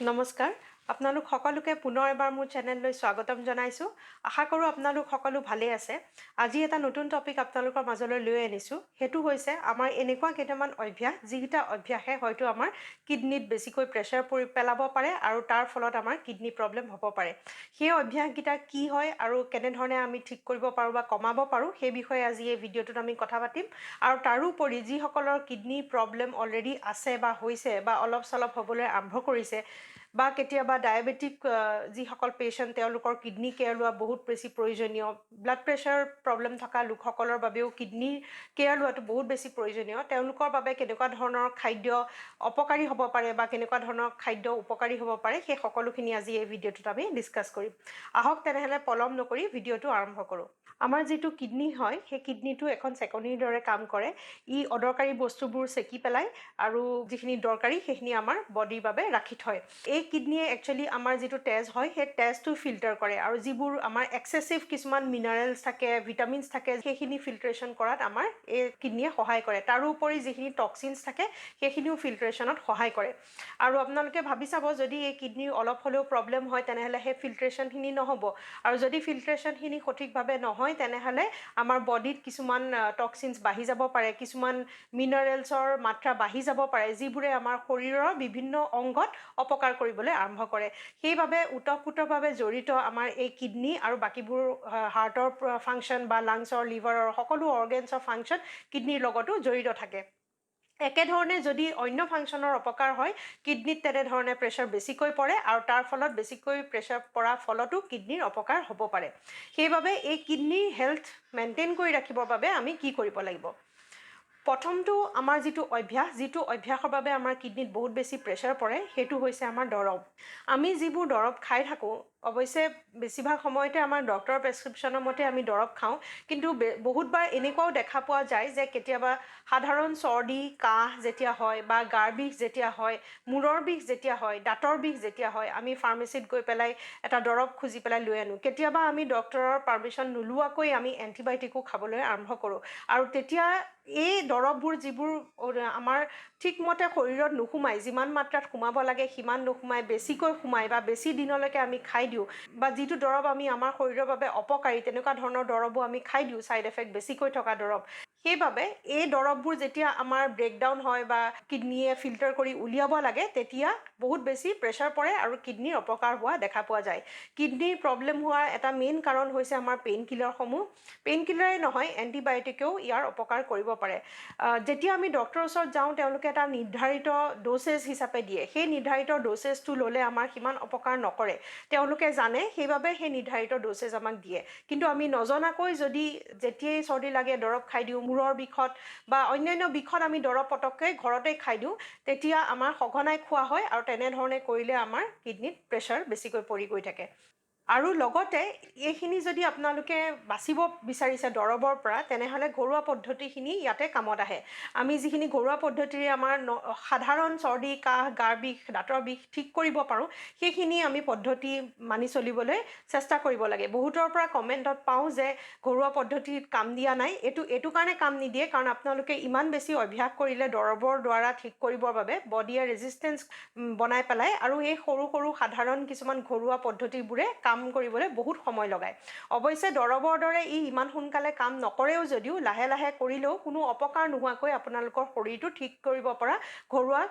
নমস্কাৰ আপোনালোক সকলোকে পুনৰ এবাৰ মোৰ চেনেললৈ স্বাগতম জনাইছোঁ আশা কৰোঁ আপোনালোক সকলো ভালে আছে আজি এটা নতুন টপিক আপোনালোকৰ মাজলৈ লৈ আনিছোঁ হেতু হৈছে আমাৰ এনেকুৱা কেইটামান অভ্যাস যিটা অভ্যাসে হয়তো আমাৰ কিডনিত বেছিকৈ প্ৰেছাৰ পেলাব পাৰে আৰু তাৰ ফলত আমাৰ কিডনি প্ৰবলেম হ'ব পাৰে সেই অভ্যাসকেইটা কি হয় আৰু কেনেধৰণে আমি ঠিক কৰিব পাৰোঁ বা কমাব পাৰোঁ সেই বিষয়ে আজি এই ভিডিঅ'টোত আমি কথা পাতিম আৰু তাৰোপৰি যিসকলৰ কিডনি প্ৰবলেম অলৰেডি আছে বা হৈছে বা অলপ চলপ হ'বলৈ আৰম্ভ কৰিছে বা কেতিয়াবা ডায়েবেটিক যিসকল পেশেণ্ট তেওঁলোকৰ কিডনি কেয়াৰ লোৱা বহুত বেছি প্ৰয়োজনীয় ব্লাড প্ৰেছাৰ প্ৰবলেম থকা লোকসকলৰ বাবেও কিডনি কেয়াৰ লোৱাটো বহুত বেছি প্ৰয়োজনীয় তেওঁলোকৰ বাবে কেনেকুৱা ধৰণৰ খাদ্য অপকাৰী হ'ব পাৰে বা কেনেকুৱা ধৰণৰ খাদ্য উপকাৰী হ'ব পাৰে সেই সকলোখিনি আজি এই ভিডিঅ'টোত আমি ডিছকাছ কৰিম আহক তেনেহ'লে পলম নকৰি ভিডিঅ'টো আৰম্ভ কৰোঁ আমাৰ যিটো কিডনি হয় সেই কিডনিটো এখন চেকনিৰ দৰে কাম কৰে ই অদৰকাৰী বস্তুবোৰ চেকি পেলাই আৰু যিখিনি দৰকাৰী সেইখিনি আমাৰ বডিৰ বাবে ৰাখি থয় এই কিডনিয়ে একচুৱেলি আমাৰ যিটো তেজ হয় সেই তেজটো ফিল্টাৰ কৰে আৰু যিবোৰ আমাৰ এক্সেচিভ কিছুমান মিনাৰেলছ থাকে ভিটামিনছ থাকে সেইখিনি ফিল্ট্ৰেশ্যন কৰাত আমাৰ এই কিডনিয়ে সহায় কৰে তাৰোপৰি যিখিনি টক্সিনছ থাকে সেইখিনিও ফিল্ট্ৰেশ্যনত সহায় কৰে আৰু আপোনালোকে ভাবি চাব যদি এই কিডনিৰ অলপ হ'লেও প্ৰবলেম হয় তেনেহ'লে সেই ফিল্ট্ৰেশ্যনখিনি নহ'ব আৰু যদি ফিল্ট্ৰেশ্যনখিনি সঠিকভাৱে নহয় তেনেহ'লে আমাৰ বডিত কিছুমান টক্সিনছ বাঢ়ি যাব পাৰে কিছুমান মিনাৰেলছৰ মাত্ৰা বাঢ়ি যাব পাৰে যিবোৰে আমাৰ শৰীৰৰ বিভিন্ন অংগত অপকাৰ কৰিবলৈ আৰম্ভ কৰে সেইবাবে ওতঃপ্ৰোতভাৱে জড়িত আমাৰ এই কিডনি আৰু বাকীবোৰ হাৰ্টৰ ফাংচন বা লাংছৰ লিভাৰৰ সকলো অৰ্গেনছৰ ফাংচন কিডনিৰ লগতো জড়িত থাকে একেধৰণে যদি অন্য ফাংচনৰ অপকাৰ হয় কিডনিত তেনেধৰণে প্ৰেছাৰ বেছিকৈ পৰে আৰু তাৰ ফলত বেছিকৈ প্ৰেছাৰ পৰাৰ ফলতো কিডনিৰ অপকাৰ হ'ব পাৰে সেইবাবে এই কিডনিৰ হেল্থ মেইনটেইন কৰি ৰাখিবৰ বাবে আমি কি কৰিব লাগিব প্ৰথমটো আমাৰ যিটো অভ্যাসৰ বাবে আমাৰ কিডনিত বহুত বেছি প্ৰেছাৰ পৰে সেইটো হৈছে আমাৰ দৰৱ আমি যিবোৰ দৰৱ খাই থাকোঁ অৱশ্যে বেছিভাগ সময়তে আমাৰ ডক্টৰৰ প্ৰেছক্ৰিপশ্যনৰ মতে আমি দৰৱ খাওঁ কিন্তু বহুতবাৰ এনেকুৱাও দেখা পোৱা যায় যে কেতিয়াবা সাধাৰণ চৰ্দি কাহ যেতিয়া হয় বা গাৰ বিষ যেতিয়া হয় মূৰৰ বিষ যেতিয়া হয় দাঁতৰ বিষ যেতিয়া হয় আমি ফাৰ্মেচিত গৈ পেলাই এটা দৰৱ খুজি পেলাই লৈ আনো কেতিয়াবা আমি ডক্টৰৰ পাৰ্মিশ্যন নোলোৱাকৈ আমি এণ্টিবায়'টিকো খাবলৈ আৰম্ভ কৰোঁ আৰু তেতিয়া এই দৰৱবোৰ যিবোৰ আমাৰ ঠিকমতে শৰীৰত নোসোমায় যিমান মাত্ৰাত সোমাব লাগে সিমান নোসোমায় বেছিকৈ সোমায় বা বেছি দিনলৈকে আমি খাই দিওঁ বা যিটো দৰৱ আমি আমাৰ শৰীৰৰ বাবে অপকাৰী তেনেকুৱা ধৰণৰ দৰৱো আমি খাই দিওঁ ছাইড এফেক্ট বেছিকৈ থকা দৰৱ সেইবাবে এই দৰৱবোৰ যেতিয়া আমাৰ ব্ৰেকডাউন হয় বা কিডনিয়ে ফিল্টাৰ কৰি উলিয়াব লাগে তেতিয়া বহুত বেছি প্ৰেছাৰ পৰে আৰু কিডনিৰ অপকাৰ হোৱা দেখা পোৱা যায় কিডনিৰ প্ৰবলেম হোৱাৰ এটা মেইন কাৰণ হৈছে আমাৰ পেইন কিলাৰসমূহ পেইন কিলাৰেই নহয় এণ্টিবায়'টিকেও ইয়াৰ অপকাৰ কৰিব পাৰে যেতিয়া আমি ডক্টৰৰ ওচৰত যাওঁ তেওঁলোকে এটা নিৰ্ধাৰিত ড'চেজ হিচাপে দিয়ে সেই নিৰ্ধাৰিত ড'চেজটো ল'লে আমাৰ সিমান অপকাৰ নকৰে তেওঁলোকে জানে সেইবাবে সেই নিৰ্ধাৰিত ড'চেজ আমাক দিয়ে কিন্তু আমি নজনাকৈ যদি যেতিয়াই চৰ্দি লাগে দৰৱ খাই দিওঁ মূৰৰ বিষত বা অন্যান্য বিষত আমি দৰৱ পটককৈ ঘৰতে খাই দিওঁ তেতিয়া আমাৰ সঘনাই খোৱা হয় আৰু তেনেধৰণে কৰিলে আমাৰ কিডনিত প্ৰেছাৰ বেছিকৈ পৰি গৈ থাকে আৰু লগতে এইখিনি যদি আপোনালোকে বাচিব বিচাৰিছে দৰৱৰ পৰা তেনেহ'লে ঘৰুৱা পদ্ধতিখিনি ইয়াতে কামত আহে আমি যিখিনি ঘৰুৱা পদ্ধতিৰে আমাৰ সাধাৰণ চৰ্দি কাহ গাৰ বিষ দাঁতৰ বিষ ঠিক কৰিব পাৰোঁ সেইখিনি আমি পদ্ধতি মানি চলিবলৈ চেষ্টা কৰিব লাগে বহুতৰ পৰা কমেণ্টত পাওঁ যে ঘৰুৱা পদ্ধতিত কাম দিয়া নাই এইটো কাৰণে কাম নিদিয়ে কাৰণ আপোনালোকে ইমান বেছি অভ্যাস কৰিলে দৰৱৰ দ্বাৰা ঠিক কৰিবৰ বাবে বডিয়ে ৰেজিষ্টেঞ্চ বনাই পেলাই আৰু এই সৰু সৰু সাধাৰণ কিছুমান ঘৰুৱা পদ্ধতিবোৰে কাম কৰিবলৈ বহুত সময় লগায় অৱশ্যে দৰৱৰ দৰে ই ইমান সোনকালে কাম নকৰেও যদিও লাহে লাহে কৰিলেও কোনো অপকাৰ নোহোৱাকৈ আপোনালোকৰ শৰীৰটো ঠিক কৰিব পৰা ঘৰুৱা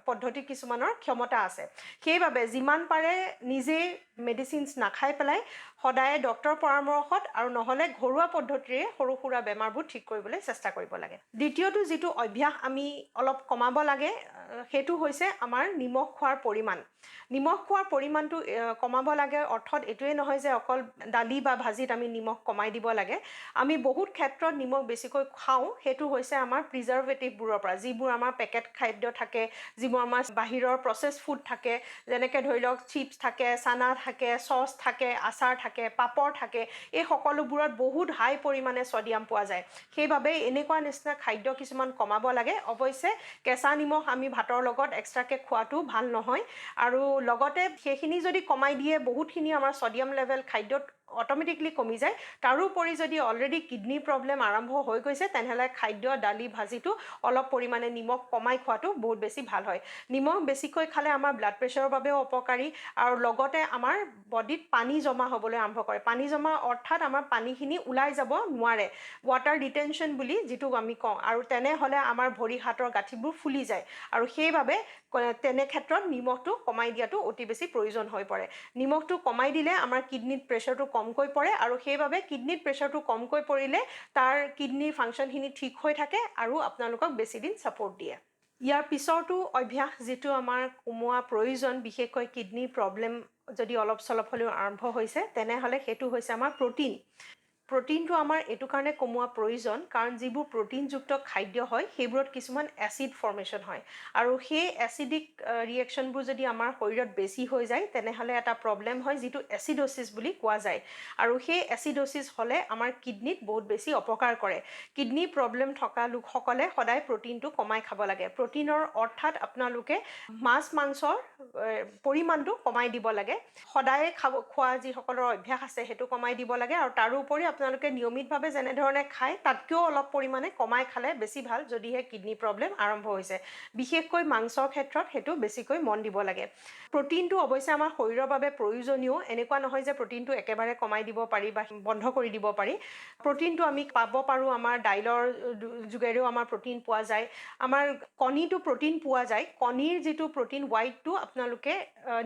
পদ্ধতি কিছুমানৰ ক্ষমতা আছে সেইবাবে যিমান পাৰে নিজে মেডিচিনছ নাখাই পেলাই সদায় ডক্টৰৰ পৰামৰ্শত আৰু নহ'লে ঘৰুৱা পদ্ধতিৰে সৰু সুৰা বেমাৰবোৰ ঠিক কৰিবলৈ চেষ্টা কৰিব লাগে দ্বিতীয়টো যিটো অভ্যাস আমি অলপ কমাব লাগে সেইটো হৈছে আমাৰ নিমখ খোৱাৰ পৰিমাণটো কমাব লাগে অৰ্থত এইটোৱে নহয় যে অকল দালি বা ভাজিত আমি নিমখ কমাই দিব লাগে আমি বহুত ক্ষেত্ৰত নিমখ বেছিকৈ খাওঁ সেইটো হৈছে আমাৰ প্ৰিজাৰ্ভেটিভবোৰৰ পৰা যিবোৰ আমাৰ পেকেট খাদ্য থাকে যিবোৰ আমাৰ বাহিৰৰ প্ৰচেছ ফুড থাকে যেনেকৈ ধৰি লওক চিপছ থাকে চানা থাকে চচ থাকে আচাৰ থাকে পাপৰ থাকে এই সকলোবোৰত বহুত হাই পৰিমাণে ছডিয়াম পোৱা যায় সেইবাবে এনেকুৱা নিচিনা খাদ্য কিছুমান কমাব লাগে অৱশ্যে কেঁচা নিমখ আমি ভাতৰ লগত এক্সট্ৰাকৈ খোৱাটো ভাল নহয় আৰু লগতে সেইখিনি যদি কমাই দিয়ে বহুতখিনি আমাৰ ছডিয়াম লেভেল খাদ্যত অট'মেটিকলি কমি যায় তাৰোপৰি যদি অলৰেডি কিডনি প্ৰব্লেম আৰম্ভ হৈ গৈছে তেনেহ'লে খাদ্য দালি ভাজিটো অলপ পৰিমাণে নিমখ কমাই খোৱাটো বহুত বেছি ভাল হয় নিমখ বেছিকৈ খালে আমাৰ ব্লাড প্ৰেছাৰৰ বাবেও অপকাৰী আৰু লগতে আমাৰ বডিত পানী জমা হ'বলৈ আৰম্ভ কৰে পানী জমা অৰ্থাৎ আমাৰ পানীখিনি ওলাই যাব নোৱাৰে ৱাটাৰ ৰিটেনশ্যন বুলি যিটো আমি কওঁ আৰু তেনেহ'লে আমাৰ ভৰি হাতৰ গাঁঠিবোৰ ফুলি যায় আৰু সেইবাবে তেনে ক্ষেত্ৰত নিমখটো কমাই দিয়াটো অতি বেছি প্ৰয়োজন হৈ পৰে নিমখটো কমাই দিলে আমাৰ কিডনিত প্ৰেছাৰটো কমকৈ পৰে আৰু সেইবাবে কিডনিত প্ৰেছাৰটো কমকৈ পৰিলে তাৰ কিডনিৰ ফাংচনখিনি ঠিক হৈ থাকে আৰু আপোনালোকক বেছি দিন ছাপোৰ্ট দিয়ে ইয়াৰ পিছৰটো অভ্যাস যিটো আমাৰ কমোৱা প্ৰয়োজন বিশেষকৈ কিডনি প্ৰব্লেম যদি অলপ চলপ হ'লেও আৰম্ভ হৈছে তেনেহ'লে সেইটো হৈছে আমাৰ প্ৰটিনটো আমাৰ এইটো কাৰণে কমোৱা প্ৰয়োজন কাৰণ যিবোৰ প্ৰটিনযুক্ত খাদ্য হয় সেইবোৰত কিছুমান এচিড ফৰ্মেশ্যন হয় আৰু সেই এচিডিক ৰিয়েকশ্যনবোৰ যদি আমাৰ শৰীৰত বেছি হৈ যায় তেনেহ'লে এটা প্ৰব্লেম হয় যিটো এচিডোচিছ বুলি কোৱা যায় আৰু সেই এচিডোচিছ হ'লে আমাৰ কিডনিত বহুত বেছি অপকাৰ কৰে কিডনি প্ৰব্লেম থকা লোকসকলে সদায় প্ৰটিনটো কমাই খাব লাগে প্ৰটিনৰ অৰ্থাৎ আপোনালোকে মাছ মাংসৰ পৰিমাণটো কমাই দিব লাগে সদায় খোৱা যিসকলৰ অভ্যাস আছে সেইটো কমাই দিব লাগে আৰু তাৰোপৰি আপোনালোকে নিয়মিতভাৱে যেনেধৰণে খায় তাতকৈও অলপ পৰিমাণে কমাই খালে বেছি ভাল যদিহে কিডনি প্ৰব্লেম আৰম্ভ হৈছে বিশেষকৈ মাংসৰ ক্ষেত্ৰত সেইটো বেছিকৈ মন দিব লাগে প্ৰটিনটো অৱশ্যে আমাৰ শৰীৰৰ বাবে প্ৰয়োজনীয় এনেকুৱা নহয় যে প্ৰটিনটো একেবাৰে কমাই দিব পাৰি বা বন্ধ কৰি দিব পাৰি প্ৰটিনটো আমি পাব পাৰোঁ আমাৰ দাইলৰ যোগেৰেও আমাৰ প্ৰটিন পোৱা যায় আমাৰ কণীটো প্ৰটিন পোৱা যায় কণীৰ যিটো প্ৰটিন হোৱাইটটো আপোনালোকে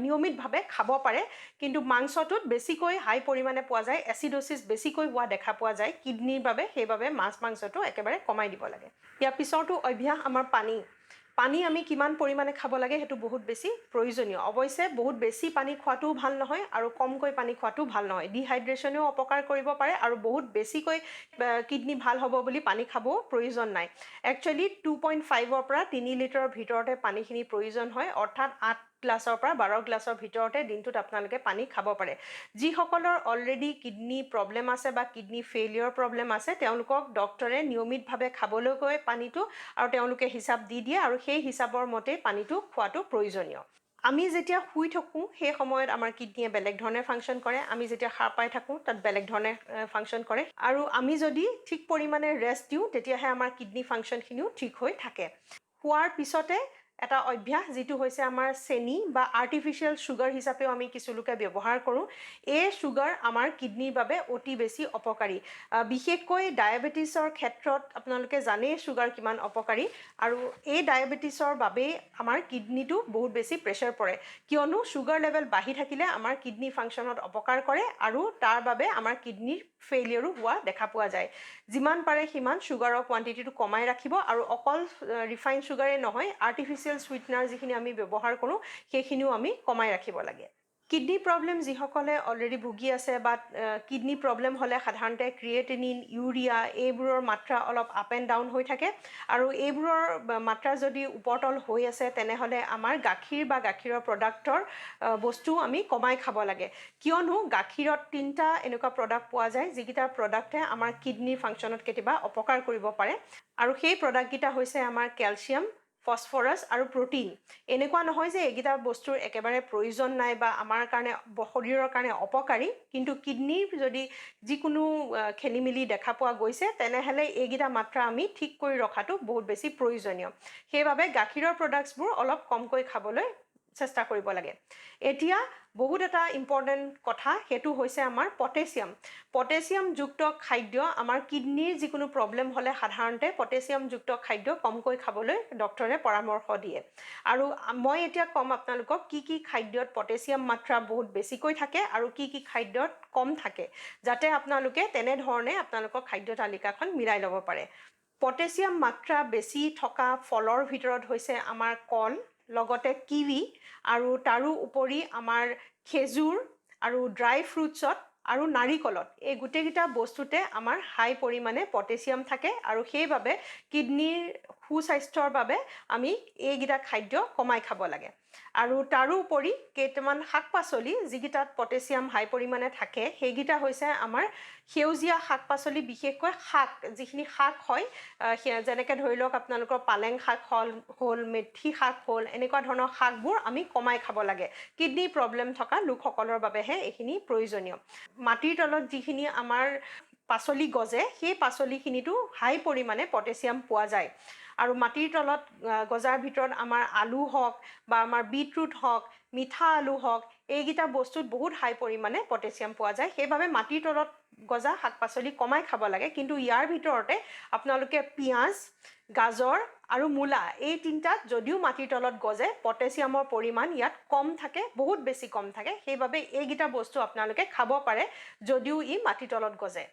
নিয়মিতভাৱে খাব পাৰে কিন্তু মাংসটোত বেছিকৈ হাই পৰিমাণে পোৱা যায় এচিডোচিছ বেছিকৈ হোৱা দেখা পোৱা যায় কিডনিৰ বাবে সেইবাবে মাছ মাংসটো একেবাৰে কমাই দিব লাগে ইয়াৰ পিছৰটো অভ্যাস আমাৰ পানী আমি কিমান পৰিমাণে খাব লাগে সেইটো বহুত বেছি প্ৰয়োজনীয় অৱশ্যে বহুত বেছি পানী খোৱাটোও ভাল নহয় আৰু কমকৈ পানী খোৱাটোও ভাল নহয় ডিহাইড্ৰেশ্যনেও অপকাৰ কৰিব পাৰে আৰু বহুত বেছিকৈ কিডনি ভাল হ'ব বুলি পানী খাবও প্ৰয়োজন নাই একচুৱেলি 2.5ৰ পৰা 3 লিটাৰৰ ভিতৰতে পানীখিনি প্ৰয়োজন হয় অৰ্থাৎ 8 গ্লাছৰ পৰা 12 গ্লাছৰ ভিতৰতে দিনটোত আপোনালোকে পানী খাব পাৰে যিসকলৰ অলৰেডি কিডনি প্ৰব্লেম আছে বা কিডনি ফেইলিয়ৰ প্ৰব্লেম আছে তেওঁলোকক ডক্টৰে নিয়মিতভাৱে খাবলৈ কয় পানীটো আৰু তেওঁলোকে হিচাপ দি দিয়ে আৰু সেই হিচাপৰ মতে পানীটো খোৱাটো প্ৰয়োজনীয় আমি যেতিয়া শুই থাকোঁ সেই সময়ত আমাৰ কিডনিয়ে বেলেগ ধৰণে ফাংচন কৰে আমি যেতিয়া সাৰ পাই থাকোঁ তাত বেলেগ ধৰণে ফাংচন কৰে আৰু আমি যদি ঠিক পৰিমাণে ৰেষ্ট দিওঁ তেতিয়াহে আমাৰ কিডনি ফাংচনখিনিও ঠিক হৈ থাকে খোৱাৰ পিছতে এটা অভ্যাস যিটো হৈছে আমাৰ চেনি বা আৰ্টিফিচিয়েল সুগাৰ হিচাপেও আমি কিছু লোকে ব্যৱহাৰ কৰোঁ এই সুগাৰ আমাৰ কিডনিৰ বাবে অতি বেছি অপকাৰী বিশেষকৈ ডায়েবেটিছৰ ক্ষেত্ৰত আপোনালোকে জানেই সুগাৰ কিমান অপকাৰী আৰু এই ডায়েবেটিছৰ বাবেই আমাৰ কিডনিটো বহুত বেছি প্ৰেছাৰ পৰে কিয়নো সুগাৰ লেভেল বাঢ়ি থাকিলে আমাৰ কিডনি ফাংচনত অপকাৰ কৰে আৰু তাৰ বাবে আমাৰ কিডনিৰ ফেইলিয়ৰো হোৱা দেখা পোৱা যায় যিমান পাৰে সিমান সুগাৰৰ কোৱান্টিটিটো কমাই ৰাখিব আৰু অকল ৰিফাইন সুগাৰে নহয় আৰ্টিফিচিয়েল সুইটনাৰ যিখিনি আমি ব্যৱহাৰ কৰোঁ সেইখিনিও আমি কমাই ৰাখিব লাগে কিডনি প্ৰব্লেম যিসকলে অলৰেডি ভুগি আছে বা কিডনি প্ৰব্লেম হ'লে সাধাৰণতে ক্ৰিয়েটিনিন ইউৰিয়া এইবোৰৰ মাত্ৰা অলপ আপ এণ্ড ডাউন হৈ থাকে আৰু এইবোৰৰ মাত্ৰা যদি ওপৰতল হৈ আছে তেনেহ'লে আমাৰ গাখীৰ বা গাখীৰৰ প্ৰডাক্টৰ বস্তু আমি কমাই খাব লাগে কিয়নো গাখীৰত 3টা এনেকুৱা প্ৰডাক্ট পোৱা যায় যিকেইটা প্ৰডাক্টে আমাৰ কিডনিৰ ফাংচনত কেতিয়াবা অপকাৰ কৰিব পাৰে আৰু সেই প্ৰডাক্টকেইটা হৈছে আমাৰ কেলছিয়াম ফসফৰাছ আৰু প্ৰটিন এনেকুৱা নহয় যে এইকেইটা বস্তুৰ একেবাৰে প্ৰয়োজন নাই বা আমাৰ কাৰণে শৰীৰৰ কাৰণে অপকাৰী কিন্তু কিডনিৰ যদি যিকোনো খেলিমেলি দেখা পোৱা গৈছে তেনেহ'লে এইকেইটা মাত্ৰা আমি ঠিক কৰি ৰখাটো বহুত বেছি প্ৰয়োজনীয় সেইবাবে গাখীৰৰ প্ৰডাক্টছবোৰ অলপ কমকৈ খাবলৈ চেষ্টা কৰিব লাগে এতিয়া বহুত এটা ইম্পৰ্টেণ্ট কথা সেইটো হৈছে আমাৰ পটেছিয়ামযুক্ত খাদ্য আমাৰ কিডনিৰ যিকোনো প্ৰব্লেম হ'লে সাধাৰণতে পটেছিয়ামযুক্ত খাদ্য কমকৈ খাবলৈ ডক্টৰে পৰামৰ্শ দিয়ে আৰু মই এতিয়া ক'ম আপোনালোকক কি খাদ্যত পটেছিয়াম মাত্ৰা বহুত বেছিকৈ থাকে আৰু কি খাদ্যত কম থাকে যাতে আপোনালোকে তেনেধৰণে আপোনালোকৰ খাদ্য তালিকাখন মিলাই ল'ব পাৰে পটেছিয়াম মাত্ৰা বেছি থকা ফলৰ ভিতৰত হৈছে আমাৰ কল লগতে কিৱি আৰু তাৰো উপৰি আমাৰ খেজুৰ আৰু ড্ৰাই ফ্ৰুটছত আৰু নাৰিকলত এই গোটেইকেইটা বস্তুতে আমাৰ হাই পৰিমাণে পটেছিয়াম থাকে আৰু সেইবাবে কিডনিৰ সুস্বাস্থ্যৰ বাবে আমি এইকেইটা খাদ্য কমাই খাব লাগে আৰু তাৰোপৰি কেইটামান শাক পাচলি যিকেইটাত পটাছিয়াম হাই পৰিমাণে থাকে সেইকেইটা হৈছে আমাৰ সেউজীয়া শাক পাচলি, বিশেষকৈ শাক, যিখিনি শাক হয় যেনেকৈ ধৰি লওক আপোনালোকৰ পালেং শাক হ'ল, মেথি শাক হ'ল, এনেকুৱা ধৰণৰ শাকবোৰ আমি কমাই খাব লাগে। কিডনী প্ৰব্লেম থকা লোকসকলৰ বাবেহে এইখিনি প্ৰয়োজনীয়। মাটিৰ তলত যিখিনি আমাৰ পাচলি গজে সেই পাচলিখিনিতো হাই পৰিমাণে পটাছিয়াম পোৱা যায়। আৰু মাটিৰ তলত গজাৰ ভিতৰত আমাৰ আলু হওক বা আমাৰ বিটৰুট হওক, মিঠা আলু হওক, এইকেইটা বস্তুত বহুত হাই পৰিমাণে পটাছিয়াম পোৱা যায়। সেইবাবে মাটিৰ তলত গজা শাক পাচলি কমাই খাব লাগে। কিন্তু ইয়াৰ ভিতৰতে আপোনালোকে পিঁয়াজ, গাজৰ আৰু মূলা, এই তিনিটাত যদিও মাটিৰ তলত গজে পটাছিয়ামৰ পৰিমাণ ইয়াত কম থাকে, বহুত বেছি কম থাকে। সেইবাবে এইকেইটা বস্তু আপোনালোকে খাব পাৰে যদিও ই মাটিৰ তলত গজে।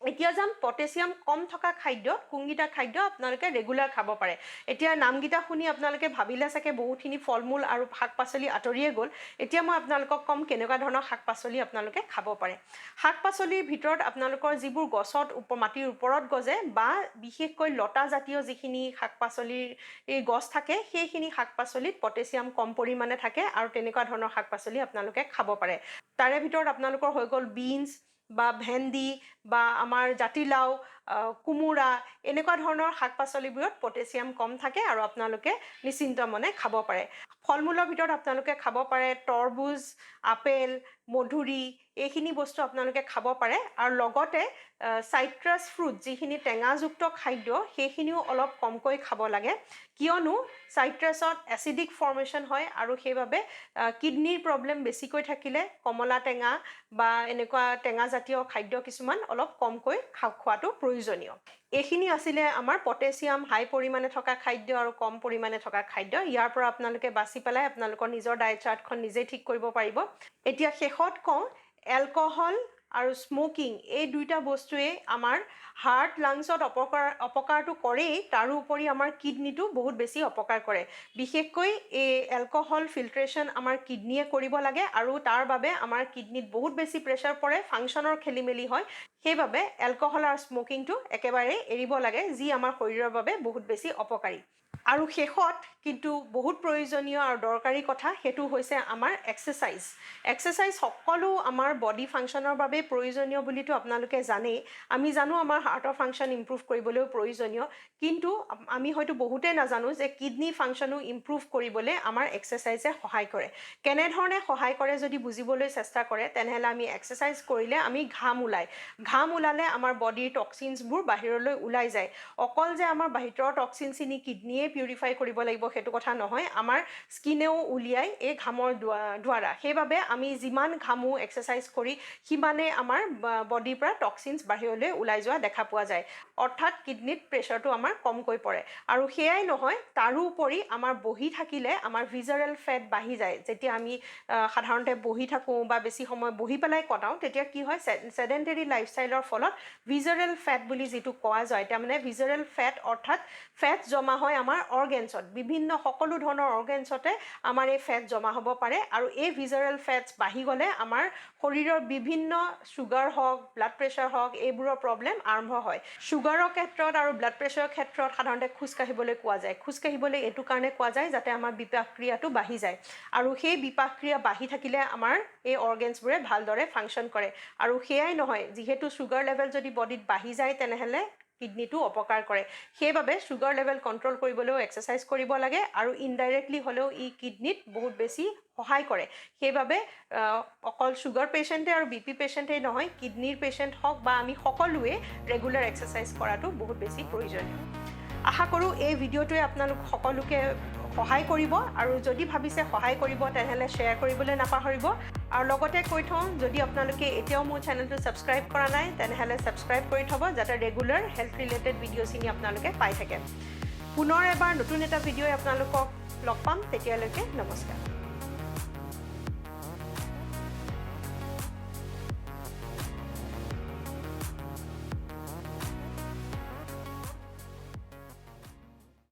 এতিয়া যাম পটাছিয়াম কম থকা খাদ্য, কোনকেইটা খাদ্য আপোনালোকে ৰেগুলাৰ খাব পাৰে। এতিয়া নামকেইটা শুনি আপোনালোকে ভাবিলে চাগে বহুতখিনি ফল মূল আৰু শাক পাচলি আঁতৰিয়ে গ'ল। এতিয়া মই আপোনালোকক ক'ম কেনেকুৱা ধৰণৰ শাক পাচলি আপোনালোকে খাব পাৰে। শাক পাচলিৰ ভিতৰত আপোনালোকৰ যিবোৰ গছত মাটিৰ ওপৰত গজে বা বিশেষকৈ লতা জাতীয় যিখিনি শাক পাচলিৰ গছ থাকে সেইখিনি শাক পাচলিত পটাছিয়াম কম পৰিমাণে থাকে আৰু তেনেকুৱা ধৰণৰ শাক পাচলি আপোনালোকে খাব পাৰে। তাৰে ভিতৰত আপোনালোকৰ হৈ গ'ল বিনছ বা ভেন্দি বা আমাৰ জাতিলাও, কোমোৰা, এনেকুৱা ধৰণৰ শাক পাচলিবোৰত পটাছিয়াম কম থাকে আৰু আপোনালোকে নিশ্চিন্ত মনে খাব পাৰে। ফল মূলৰ ভিতৰত আপোনালোকে খাব পাৰে তৰবুজ, আপেল, মধুৰি, এইখিনি বস্তু আপোনালোকে খাব পাৰে। আৰু লগতে চাইট্ৰাছ ফ্ৰুট, যিখিনি টেঙাযুক্ত খাদ্য, সেইখিনিও অলপ কমকৈ খাব লাগে। কিয়নো চাইট্ৰাছত এচিডিক ফৰ্মেশ্যন হয় আৰু সেইবাবে কিডনীৰ প্ৰব্লেম বেছিকৈ থাকিলে কমলা টেঙা বা এনেকুৱা টেঙাজাতীয় খাদ্য কিছুমান অলপ কমকৈ খোৱাটো প্ৰয়োজনীয়। এইখিনি আছিলে আমাৰ পটাছিয়াম হাই পৰিমাণে থকা খাদ্য আৰু কম পৰিমাণে থকা খাদ্য। ইয়াৰ পৰা আপোনালোকে বাছি পেলাই আপোনালোকৰ নিজৰ ডায়েট চাৰ্টখন নিজেই ঠিক কৰিব পাৰিব। এতিয়া শেষত কওঁ, এলকহল আৰু স্মকিং, এই দুইটা বস্তুৱে আমাৰ হাৰ্ট লাংছত অপকাৰটো কৰেই, তাৰোপৰি আমাৰ কিডনীটো বহুত বেছি অপকাৰ কৰে। বিশেষকৈ এই এলকহল ফিল্ট্ৰেশ্যন আমাৰ কিডনীয়ে কৰিব লাগে আৰু তাৰ বাবে আমাৰ কিডনীত বহুত বেছি প্ৰেছাৰ পৰে, ফাংচনৰ খেলি মেলি হয়। সেইবাবে এলকহল আৰু স্মকিংটো একেবাৰে এৰিব লাগে, যি আমাৰ শৰীৰৰ বাবে বহুত বেছি অপকাৰী। আৰু শেষত কিন্তু বহুত প্ৰয়োজনীয় আৰু দৰকাৰী কথা, সেইটো হৈছে আমাৰ এক্সাৰচাইজ। এক্সাৰচাইজ সকলো আমাৰ বডি ফাংচনৰ বাবে প্ৰয়োজনীয় বুলিতো আপোনালোকে জানেই। আমি জানো আমাৰ হাৰ্টৰ ফাংচন ইম্প্ৰুভ কৰিবলৈও প্ৰয়োজনীয়, কিন্তু আমি হয়তো বহুতেই নাজানো যে কিডনী ফাংচনো ইম্প্ৰুভ কৰিবলৈ আমাৰ এক্সাৰচাইজে সহায় কৰে। কেনেধৰণে সহায় কৰে যদি বুজিবলৈ চেষ্টা কৰে, তেনেহ'লে আমি এক্সাৰচাইজ কৰিলে আমি ঘাম ওলালে আমাৰ বডিৰ টক্সিনছবোৰ বাহিৰলৈ ওলাই যায়। অকল যে আমাৰ ভিতৰৰ টক্সিনখিনি কিডনীয়ে পিউৰিফাই কৰিব লাগিব সেইটো কথা নহয়, আমাৰ স্কিনেও উলিয়াই এই ঘামৰ দ্বাৰা। সেইবাবে আমি যিমান ঘামো এক্সাৰচাইজ কৰি সিমানেই আমাৰ বডিৰ পৰা টক্সিনছ বাহিৰলৈ ওলাই যোৱা দেখা পোৱা যায়। অৰ্থাৎ কিডনীত প্ৰেছাৰটো আমাৰ কমকৈ পৰে। আৰু সেয়াই নহয়, তাৰোপৰি আমাৰ বহি থাকিলে আমাৰ ভিজাৰেল ফেট বাঢ়ি যায়। যেতিয়া আমি সাধাৰণতে বহি থাকোঁ বা বেছি সময় বহি পেলাই কটাওঁ, তেতিয়া কি হয়, চেডেণ্টেৰী লাইফষ্টাইলৰ ফলত ভিজাৰেল ফেট বুলি যিটো কোৱা যায়, তাৰমানে ভিজাৰেল ফেট অৰ্থাৎ ফেট জমা হয় আমাৰ অৰ্গেনছত, সকলো ধৰণৰ অৰ্গেনছতে আমাৰ এই ফেট জমা হ'ব পাৰে। আৰু এই ভিজাৰেল ফেটছ বাঢ়ি গ'লে আমাৰ শৰীৰৰ বিভিন্ন চুগাৰ হওক, ব্লাড প্ৰেছাৰ হওক, এইবোৰৰ প্ৰব্লেম আৰম্ভ হয়। চুগাৰৰ ক্ষেত্ৰত আৰু ব্লাড প্ৰেছাৰৰ ক্ষেত্ৰত সাধাৰণতে খোজকাঢ়িবলৈ কোৱা যায়। খোজকাঢ়িবলৈ এইটো কাৰণে কোৱা যায় যাতে আমাৰ বিপাক ক্ৰিয়াটো বাঢ়ি যায়, আৰু সেই বিপাক ক্ৰিয়া বাঢ়ি থাকিলে আমাৰ এই অৰ্গেনছবোৰে ভালদৰে ফাংচন কৰে। আৰু সেয়াই নহয়, যিহেতু চুগাৰ লেভেল যদি বডিত বাঢ়ি যায় তেনেহ'লে কিডনীটো অপকাৰ কৰে। সেইবাবে চুগাৰ লেভেল কণ্ট্ৰল কৰিবলৈও এক্সাৰচাইজ কৰিব লাগে, আৰু ইনডাইৰেক্টলি হ'লেও ই কিডনীত বহুত বেছি সহায় কৰে। সেইবাবে অকল চুগাৰ পেচেণ্টে আৰু BP পেচেণ্টেই নহয়, কিডনীৰ পেচেণ্ট হওক বা আমি সকলোৱে ৰেগুলাৰ এক্সাৰচাইজ কৰাটো বহুত বেছি প্ৰয়োজনীয়। আশা কৰোঁ এই ভিডিঅ'টোৱে আপোনালোক সকলোকে সহায় কৰিব, আৰু যদি ভাবিছে সহায় কৰিব তেনেহ'লে শ্বেয়াৰ কৰিবলৈ নাপাহৰিব। আৰু লগতে কৈ থওঁ, যদি আপোনালোকে এতিয়াও মোৰ চেনেলটো ছাবস্ক্ৰাইব কৰা নাই তেনেহ'লে ছাবস্ক্ৰাইব কৰি থ'ব, যাতে ৰেগুলাৰ হেল্থ ৰিলেটেড ভিডিঅ'খিনি আপোনালোকে পাই থাকে। পুনৰ এবাৰ নতুন এটা ভিডিঅ'ই আপোনালোকক লগ পাম, তেতিয়ালৈকে নমস্কাৰ।